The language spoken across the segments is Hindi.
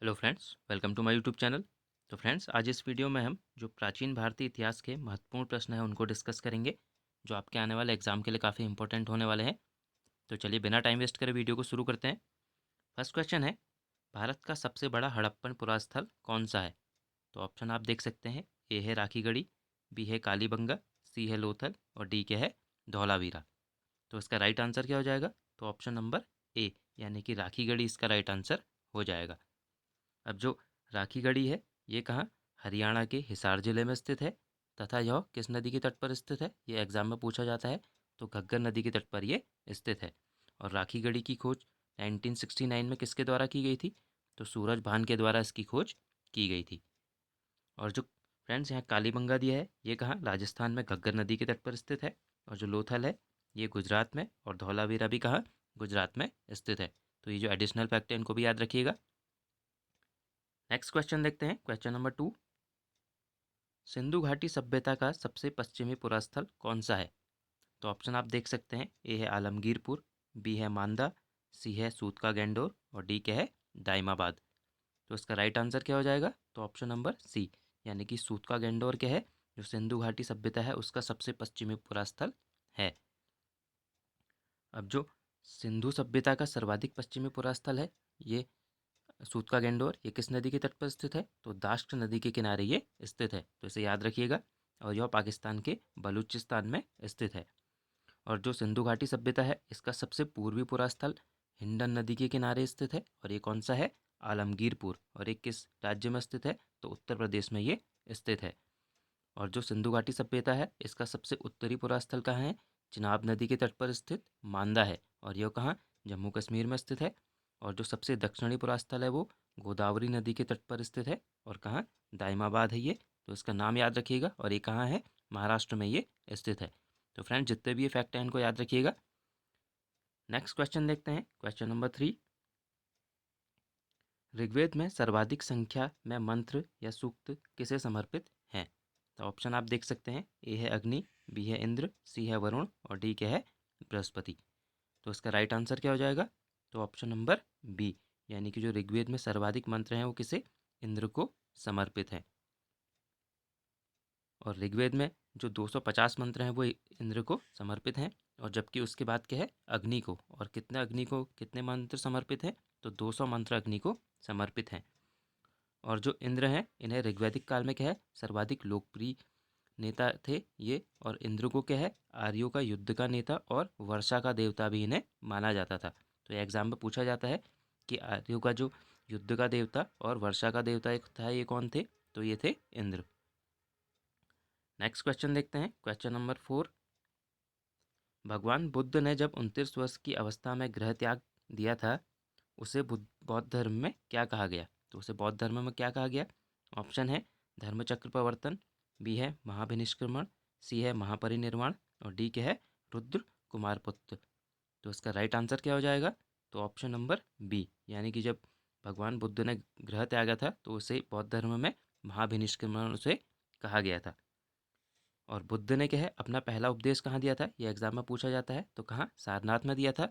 Hello friends, welcome to my YouTube channel. तो फ्रेंड्स, आज इस वीडियो में हम जो प्राचीन भारतीय इतिहास के महत्वपूर्ण प्रश्न हैं उनको डिस्कस करेंगे, जो आपके आने वाले एग्जाम के लिए काफ़ी इंपॉर्टेंट होने वाले हैं। तो चलिए बिना टाइम वेस्ट करे वीडियो को शुरू करते हैं। फर्स्ट क्वेश्चन है, भारत का सबसे बड़ा हड़प्पन पुरास्थल कौन सा है? तो ऑप्शन आप देख सकते हैं। ए है राखीगढ़ी, बी है कालीबंगा, सी है लोथल और डी के है धौलावीरा। तो इसका राइट आंसर क्या हो जाएगा? तो ऑप्शन नंबर ए, यानी कि राखीगढ़ी इसका राइट आंसर हो जाएगा। अब जो राखीगढ़ी है, ये कहाँ? हरियाणा के हिसार जिले में स्थित है। तथा यह किस नदी के तट पर स्थित है? ये एग्जाम में पूछा जाता है। तो घग्गर नदी के तट पर ये स्थित है। और राखीगढ़ी की खोज 1969 में किसके द्वारा की गई थी? तो सूरज भान के द्वारा इसकी खोज की गई थी। और जो फ्रेंड्स यहाँ कालीबंगा दिया है, ये कहाँ? राजस्थान में घग्गर नदी के तट पर स्थित है। और जो लोथल है, ये गुजरात में, और धौलावीरा भी कहाँ? गुजरात में स्थित है। तो ये जो एडिशनल फैक्ट है इनको भी याद रखिएगा। नेक्स्ट क्वेश्चन देखते हैं, क्वेश्चन नंबर 2। सिंधु घाटी सभ्यता का सबसे पश्चिमी पुरास्थल कौन सा है? तो ऑप्शन आप देख सकते हैं। ए है आलमगीरपुर, बी है मांदा, सी है सूतका गैंडोर और डी क्या है? दाइमाबाद। तो इसका राइट आंसर क्या हो जाएगा? तो ऑप्शन नंबर सी, यानी कि सूतका गैंडोर क्या है? जो सिंधु घाटी सभ्यता है उसका सबसे पश्चिमी पुरास्थल है। अब जो सिंधु सभ्यता का सर्वाधिक पश्चिमी पुरास्थल है, ये सूतका गैंडोर, ये किस नदी के तट पर स्थित है? तो दाश्त नदी के किनारे ये स्थित है। तो इसे याद रखिएगा। और यह पाकिस्तान के बलूचिस्तान में स्थित है। और जो सिंधु घाटी सभ्यता है, इसका सबसे पूर्वी पुरास्थल हिंडन नदी के किनारे स्थित है। और ये कौन सा है? आलमगीरपुर। और ये किस राज्य में स्थित है? तो उत्तर प्रदेश में ये स्थित है। और जो सिंधु घाटी सभ्यता है, इसका सबसे उत्तरी पुरास्थल कहाँ है? चिनाब नदी के तट पर स्थित मांदा है। और यह कहाँ? जम्मू कश्मीर में स्थित है। और जो सबसे दक्षिणी पुरास्थल है वो गोदावरी नदी के तट पर स्थित है। और कहाँ? दाइमाबाद है ये। तो इसका नाम याद रखिएगा। और ये कहाँ है? महाराष्ट्र में ये स्थित है। तो फ्रेंड, जितने भी ये फैक्ट हैं इनको याद रखिएगा। नेक्स्ट क्वेश्चन देखते हैं, क्वेश्चन नंबर 3। ऋग्वेद में सर्वाधिक संख्या में मंत्र या सूक्त किसे समर्पित हैं? तो ऑप्शन आप देख सकते हैं। ए है अग्नि, बी है इंद्र, सी है वरुण और डी क्या है? बृहस्पति। तो इसका राइट आंसर क्या हो जाएगा? तो ऑप्शन नंबर बी, यानी कि जो ऋग्वेद में सर्वाधिक मंत्र हैं वो किसे? इंद्र को समर्पित हैं। और ऋग्वेद में जो 250 मंत्र हैं वो इंद्र को समर्पित हैं। और जबकि उसके बाद क्या है? अग्नि को। और कितने अग्नि को कितने मंत्र समर्पित हैं? तो 200 मंत्र अग्नि को समर्पित हैं। और जो इंद्र हैं, इन्हें ऋग्वैदिक काल में क्या है? सर्वाधिक लोकप्रिय नेता थे ये। और इंद्र को क्या है? आर्यों का युद्ध का नेता और वर्षा का देवता भी इन्हें माना जाता था। तो ये एग्जाम में पूछा जाता है कि आर्यों का जो युद्ध का देवता और वर्षा का देवता एक था, ये कौन थे? तो ये थे इंद्र। नेक्स्ट क्वेश्चन देखते हैं, क्वेश्चन नंबर 4। भगवान बुद्ध ने जब 29 वर्ष की अवस्था में गृह त्याग दिया था, उसे बौद्ध धर्म में क्या कहा गया? तो उसे बौद्ध धर्म में क्या कहा गया? ऑप्शन है धर्मचक्र प्रवर्तन, बी है महाभिनिष्क्रमण, सी है महापरिनिर्वाण और डी क्या है? रुद्र कुमार पुत्र। तो इसका राइट आंसर क्या हो जाएगा? तो ऑप्शन नंबर बी, यानी कि जब भगवान बुद्ध ने गृह त्यागा था तो उसे बौद्ध धर्म में महाभिनिष्क्रमण उसे कहा गया था। और बुद्ध ने क्या है? अपना पहला उपदेश कहाँ दिया था? ये एग्जाम में पूछा जाता है। तो कहाँ? सारनाथ में दिया था।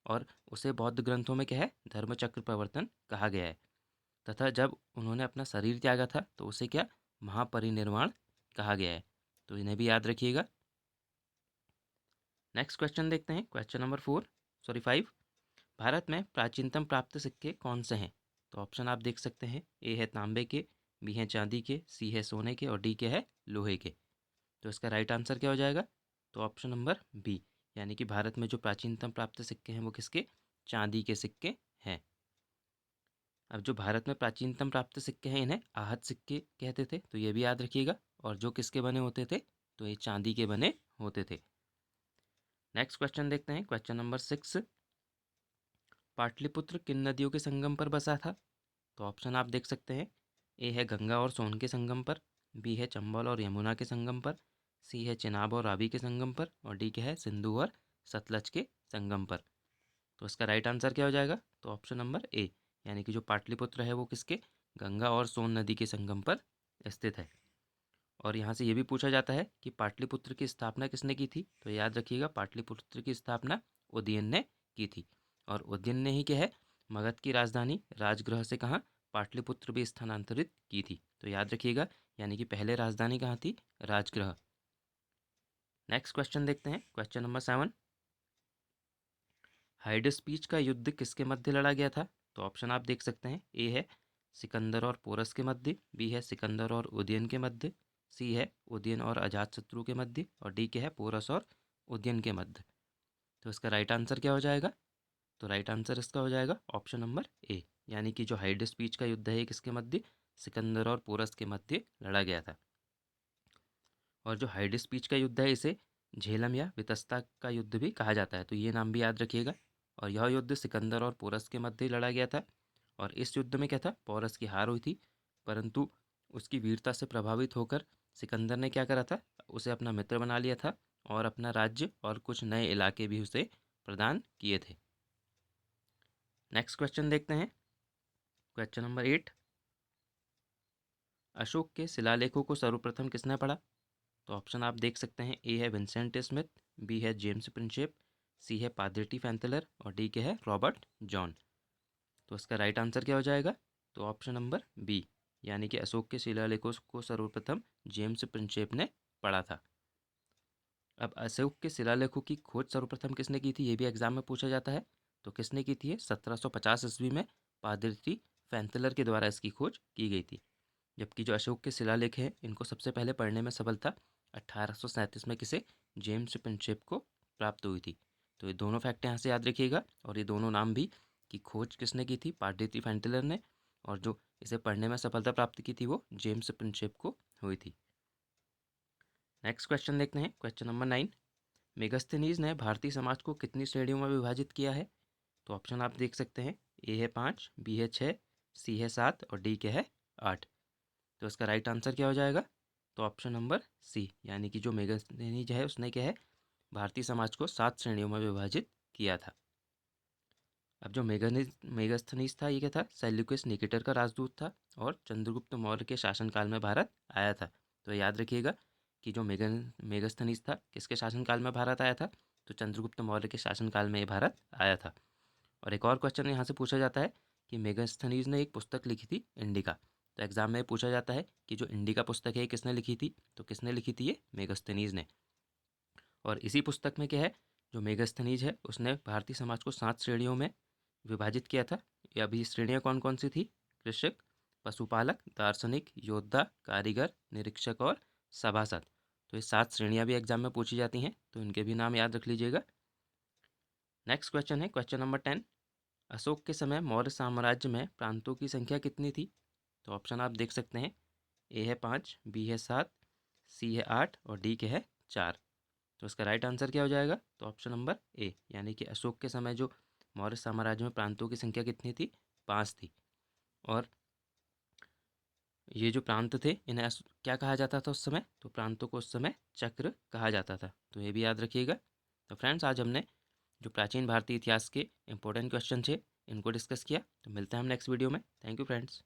और उसे बौद्ध ग्रंथों में क्या है? धर्मचक्र प्रवर्तन कहा गया है। तथा जब उन्होंने अपना शरीर त्यागा था तो उसे क्या? महापरिनिर्वाण कहा गया है। तो इन्हें भी याद रखिएगा। नेक्स्ट क्वेश्चन देखते हैं, क्वेश्चन नंबर 5। भारत में प्राचीनतम प्राप्त सिक्के कौन से हैं? तो ऑप्शन आप देख सकते हैं। ए है तांबे के, बी है चांदी के, सी है सोने के और डी के है लोहे के। तो इसका राइट आंसर क्या हो जाएगा? तो ऑप्शन नंबर बी, यानी कि भारत में जो प्राचीनतम प्राप्त सिक्के हैं वो किसके? चांदी के सिक्के हैं। अब जो भारत में प्राचीनतम प्राप्त सिक्के हैं इन्हें आहत सिक्के कहते थे, तो ये भी याद रखिएगा। और जो किसके बने होते थे? तो ये चांदी के बने होते थे। नेक्स्ट क्वेश्चन देखते हैं, क्वेश्चन नंबर 6। पाटलिपुत्र किन नदियों के संगम पर बसा था? तो ऑप्शन आप देख सकते हैं। ए है गंगा और सोन के संगम पर, बी है चंबल और यमुना के संगम पर, सी है चिनाब और रावी के संगम पर और डी क्या है? सिंधु और सतलज के संगम पर। तो इसका राइट आंसर क्या हो जाएगा? तो ऑप्शन नंबर ए, यानी कि जो पाटलिपुत्र है वो किसके? गंगा और सोन नदी के संगम पर स्थित है। और यहाँ से ये भी पूछा जाता है कि पाटलिपुत्र की स्थापना किसने की थी? तो याद रखिएगा, पाटलिपुत्र की स्थापना उदयन ने की थी। और उदयन ने ही क्या है? मगध की राजधानी राजगृह से कहाँ? पाटलिपुत्र भी स्थानांतरित की थी। तो याद रखिएगा, यानी कि पहले राजधानी कहाँ थी? राजगृह। नेक्स्ट क्वेश्चन देखते हैं, क्वेश्चन नंबर 7। हाइडेस्पीच का युद्ध किसके मध्य लड़ा गया था? तो ऑप्शन आप देख सकते हैं। ए है सिकंदर और पोरस के मध्य, बी है सिकंदर और उदयन के मध्य, सी है उदयन और अजातशत्रु के मध्य, और डी के है पोरस और उदयन के मध्य। तो इसका राइट आंसर क्या हो जाएगा? तो राइट आंसर इसका हो जाएगा ऑप्शन नंबर ए, यानी कि जो हाइडेस्पीच का युद्ध है ये किसके मध्य? सिकंदर और पोरस के मध्य लड़ा गया था। और जो हाइडेस्पीच का युद्ध है इसे झेलम या वितस्ता का युद्ध भी कहा जाता है, तो ये नाम भी याद रखिएगा। और यह युद्ध सिकंदर और पोरस के मध्य लड़ा गया था। और इस युद्ध में क्या था? पोरस की हार हुई थी, परंतु उसकी वीरता से प्रभावित होकर सिकंदर ने क्या करा था? उसे अपना मित्र बना लिया था और अपना राज्य और कुछ नए इलाके भी उसे प्रदान किए थे। नेक्स्ट क्वेश्चन देखते हैं, क्वेश्चन नंबर 8। अशोक के शिलालेखों को सर्वप्रथम किसने पढ़ा? तो ऑप्शन आप देख सकते हैं। ए है विंसेंट स्मिथ, बी है जेम्स प्रिंशेप, सी है पादरिटी फैंतलर, और डी के है रॉबर्ट जॉन। तो इसका राइट आंसर क्या हो जाएगा? तो ऑप्शन नंबर बी, यानी कि अशोक के शिलालेखों को सर्वप्रथम जेम्स प्रिंशेप ने पढ़ा था। अब अशोक के शिलालेखों की खोज सर्वप्रथम किसने की थी, ये भी एग्जाम में पूछा जाता है। तो किसने की थी? 1750 ईस्वी में पादरिटी फैंतलर के द्वारा इसकी खोज की गई थी। जबकि जो अशोक के शिलालेख हैं इनको सबसे पहले पढ़ने में सफलता 1837 में किसे? जेम्स प्रिंशेप को प्राप्त हुई थी। तो ये दोनों फैक्ट यहाँ से याद रखिएगा, और ये दोनों नाम भी कि खोज किसने की थी? पादरिटी फैंटलर ने, और जो इसे पढ़ने में सफलता प्राप्त की थी वो जेम्स प्रिंशेप को हुई थी। नेक्स्ट क्वेश्चन देखते हैं, क्वेश्चन नंबर 9। मेगास्थनीज ने भारतीय समाज को कितनी श्रेणियों में विभाजित किया है? तो ऑप्शन आप देख सकते हैं। ए है 5, बी है 6, सी है 7, और डी के है 8। तो इसका राइट आंसर क्या हो जाएगा? तो ऑप्शन नंबर सी, यानी कि जो मेगास्थनीज है उसने क्या है? भारतीय समाज को 7 श्रेणियों में विभाजित किया था। अब जो मेगास्थनीज था ये क्या था? सेल्यूकस निकेटर का राजदूत था और चंद्रगुप्त मौर्य के शासनकाल में भारत आया था। तो याद रखिएगा कि जो मेगास्थनीज था किसके शासनकाल में भारत आया था? तो चंद्रगुप्त मौर्य के शासनकाल में ये भारत आया था। और एक और क्वेश्चन यहाँ से पूछा जाता है कि मेगास्थनीज ने एक पुस्तक लिखी थी इंडिका। तो एग्जाम में पूछा जाता है कि जो इंडिका पुस्तक है ये किसने लिखी थी? तो किसने लिखी थी? ये मेगास्थनीज ने। और इसी पुस्तक में क्या है? जो मेगास्थनीज है उसने भारतीय समाज को 7 श्रेणियों में विभाजित किया था। ये अभी श्रेणियाँ कौन कौन सी थी? कृषक, पशुपालक, दार्शनिक, योद्धा, कारीगर, निरीक्षक और सभासद। तो ये 7 श्रेणियाँ भी एग्जाम में पूछी जाती हैं, तो इनके भी नाम याद रख लीजिएगा। नेक्स्ट क्वेश्चन है क्वेश्चन नंबर 10। अशोक के समय मौर्य साम्राज्य में प्रांतों की संख्या कितनी थी? तो ऑप्शन आप देख सकते हैं। ए है 5, बी है 7, सी है 8, और डी के है 4। तो इसका राइट आंसर क्या हो जाएगा? तो ऑप्शन नंबर ए, यानी कि अशोक के समय जो मौर्य साम्राज्य में प्रांतों की संख्या कितनी थी? 5 थी। और ये जो प्रांत थे इन्हें क्या कहा जाता था उस समय? तो प्रांतों को उस समय चक्र कहा जाता था। तो ये भी याद रखिएगा। तो फ्रेंड्स, आज हमने जो प्राचीन भारतीय इतिहास के इंपॉर्टेंट क्वेश्चन थे इनको डिस्कस किया। तो मिलते हैं हम नेक्स्ट वीडियो में। Thank you friends.